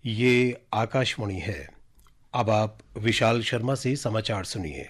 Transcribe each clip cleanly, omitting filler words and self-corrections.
ये आकाशवाणी है। अब आप विशाल शर्मा से समाचार सुनिए।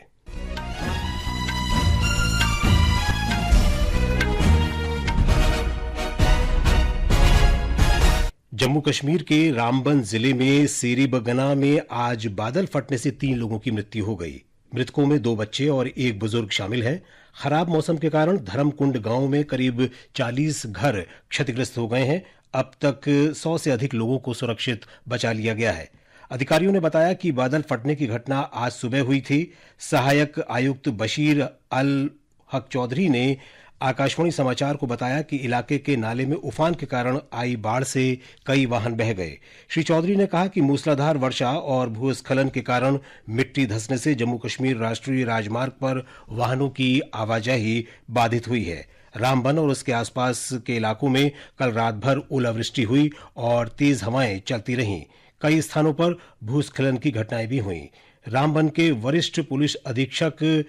जम्मू कश्मीर के रामबन जिले में सेरीबगना में आज बादल फटने से 3 लोगों की मृत्यु हो गई। मृतकों में 2 बच्चे और 1 बुजुर्ग शामिल हैं। खराब मौसम के कारण धर्मकुंड गांव में करीब 40 घर क्षतिग्रस्त हो गए हैं। अब तक 100 से अधिक लोगों को सुरक्षित बचा लिया गया है। अधिकारियों ने बताया कि बादल फटने की घटना आज सुबह हुई थी। सहायक आयुक्त बशीर अल हक चौधरी ने आकाशवाणी समाचार को बताया कि इलाके के नाले में उफान के कारण आई बाढ़ से कई वाहन बह गए। श्री चौधरी ने कहा कि मूसलाधार वर्षा और भूस्खलन के कारण मिट्टी धंसने से जम्मू कश्मीर राष्ट्रीय राजमार्ग पर वाहनों की आवाजाही बाधित हुई है। रामबन और उसके आसपास के इलाकों में कल रात भर ओलावृष्टि हुई और तेज हवाएं चलती रहीं। कई स्थानों पर भूस्खलन की घटनाएं भी हुईं। रामबन के वरिष्ठ पुलिस अधीक्षक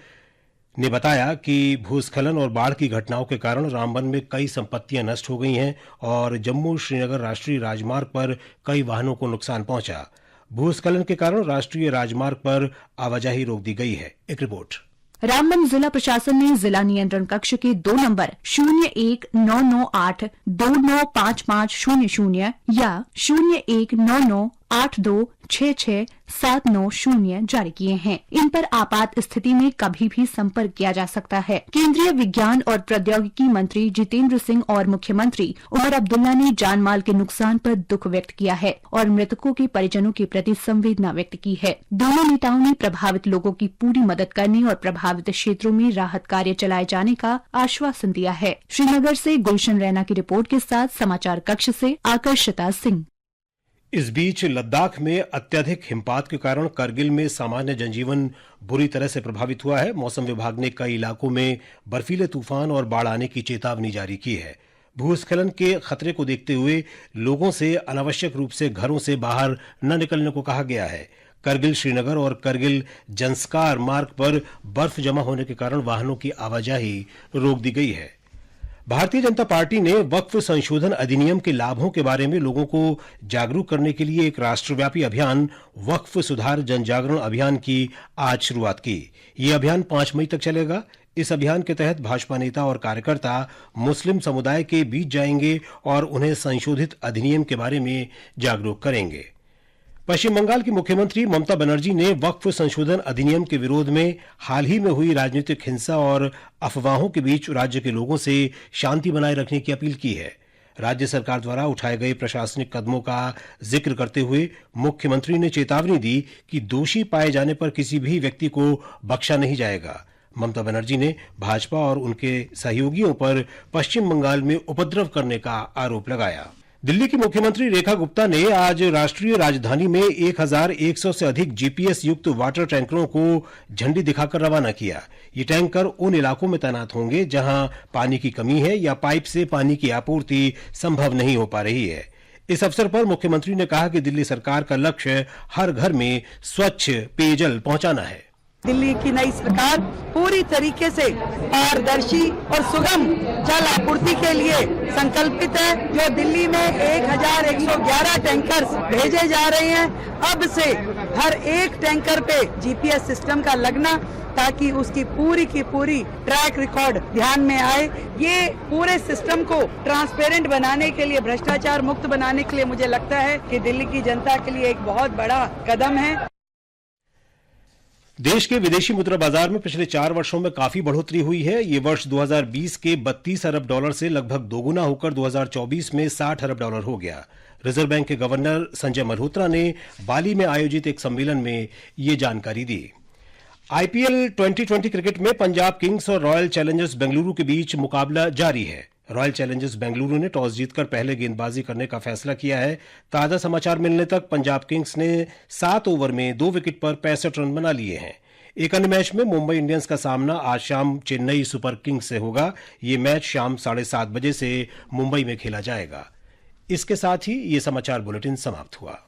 ने बताया कि भूस्खलन और बाढ़ की घटनाओं के कारण रामबन में कई संपत्तियां नष्ट हो गई हैं और जम्मू श्रीनगर राष्ट्रीय राजमार्ग पर कई वाहनों को नुकसान पहुंचा। भूस्खलन के कारण राष्ट्रीय राजमार्ग पर आवाजाही रोक दी गई है। एक रिपोर्ट। रामबन जिला प्रशासन ने जिला नियंत्रण कक्ष के 2 नंबर 019982955500 या 019982666790 जारी किए हैं। इन पर आपात स्थिति में कभी भी संपर्क किया जा सकता है। केंद्रीय विज्ञान और प्रौद्योगिकी मंत्री जितेंद्र सिंह और मुख्यमंत्री उमर अब्दुल्ला ने जान माल के नुकसान पर दुख व्यक्त किया है और मृतकों के परिजनों के प्रति संवेदना व्यक्त की है। दोनों नेताओं ने प्रभावित लोगों की पूरी मदद करने और प्रभावित क्षेत्रों में राहत कार्य चलाए जाने का आश्वासन दिया है। श्रीनगर से गुलशन रैना की रिपोर्ट के साथ समाचार कक्ष से आकर्षिता सिंह। इस बीच लद्दाख में अत्यधिक हिमपात के कारण करगिल में सामान्य जनजीवन बुरी तरह से प्रभावित हुआ है। मौसम विभाग ने कई इलाकों में बर्फीले तूफान और बाढ़ आने की चेतावनी जारी की है। भूस्खलन के खतरे को देखते हुए लोगों से अनावश्यक रूप से घरों से बाहर न निकलने को कहा गया है। करगिल श्रीनगर और करगिल जंस्कार मार्ग पर बर्फ जमा होने के कारण वाहनों की आवाजाही रोक दी गई है। भारतीय जनता पार्टी ने वक्फ संशोधन अधिनियम के लाभों के बारे में लोगों को जागरूक करने के लिए एक राष्ट्रव्यापी अभियान वक्फ सुधार जन जागरण अभियान की आज शुरुआत की। ये अभियान 5 मई तक चलेगा। इस अभियान के तहत भाजपा नेता और कार्यकर्ता मुस्लिम समुदाय के बीच जाएंगे और उन्हें संशोधित अधिनियम के बारे में जागरूक करेंगे। पश्चिम बंगाल की मुख्यमंत्री ममता बनर्जी ने वक्फ संशोधन अधिनियम के विरोध में हाल ही में हुई राजनीतिक हिंसा और अफवाहों के बीच राज्य के लोगों से शांति बनाए रखने की अपील की है। राज्य सरकार द्वारा उठाए गए प्रशासनिक कदमों का जिक्र करते हुए मुख्यमंत्री ने चेतावनी दी कि दोषी पाए जाने पर किसी भी व्यक्ति को बख्शा नहीं जाएगा। ममता बनर्जी ने भाजपा और उनके सहयोगियों पर पश्चिम बंगाल में उपद्रव करने का आरोप लगाया। दिल्ली की मुख्यमंत्री रेखा गुप्ता ने आज राष्ट्रीय राजधानी में 1100 से अधिक जीपीएस युक्त वाटर टैंकरों को झंडी दिखाकर रवाना किया। ये टैंकर उन इलाकों में तैनात होंगे जहां पानी की कमी है या पाइप से पानी की आपूर्ति संभव नहीं हो पा रही है। इस अवसर पर मुख्यमंत्री ने कहा कि दिल्ली सरकार का लक्ष्य हर घर में स्वच्छ पेयजल पहुंचाना है। दिल्ली की नई सरकार पूरी तरीके से पारदर्शी और सुगम जल आपूर्ति के लिए संकल्पित है। जो दिल्ली में 1111 टैंकर्स भेजे जा रहे हैं, अब से हर एक टैंकर पे जीपीएस सिस्टम का लगना, ताकि उसकी पूरी की पूरी ट्रैक रिकॉर्ड ध्यान में आए। ये पूरे सिस्टम को ट्रांसपेरेंट बनाने के लिए, भ्रष्टाचार मुक्त बनाने के लिए मुझे लगता है कि दिल्ली की जनता के लिए एक बहुत बड़ा कदम है। देश के विदेशी मुद्रा बाजार में पिछले 4 वर्षों में काफी बढ़ोतरी हुई है। ये वर्ष 2020 के 32 अरब डॉलर से लगभग दोगुना होकर 2024 में 60 अरब डॉलर हो गया। रिजर्व बैंक के गवर्नर संजय मल्होत्रा ने बाली में आयोजित एक सम्मेलन में ये जानकारी दी। आईपीएल 2020 क्रिकेट में पंजाब किंग्स और रॉयल चैलेंजर्स बेंगलुरु के बीच मुकाबला जारी है। रॉयल चैलेंजर्स बेंगलुरु ने टॉस जीतकर पहले गेंदबाजी करने का फैसला किया है। ताजा समाचार मिलने तक पंजाब किंग्स ने 7 ओवर में 2 विकेट पर 65 रन बना लिए हैं। एक अन्य मैच में मुंबई इंडियंस का सामना आज शाम चेन्नई सुपर किंग्स से होगा। ये मैच शाम 7:30 बजे से मुंबई में खेला जाएगा। इसके साथ ही ये समाचार बुलेटिन समाप्त हुआ।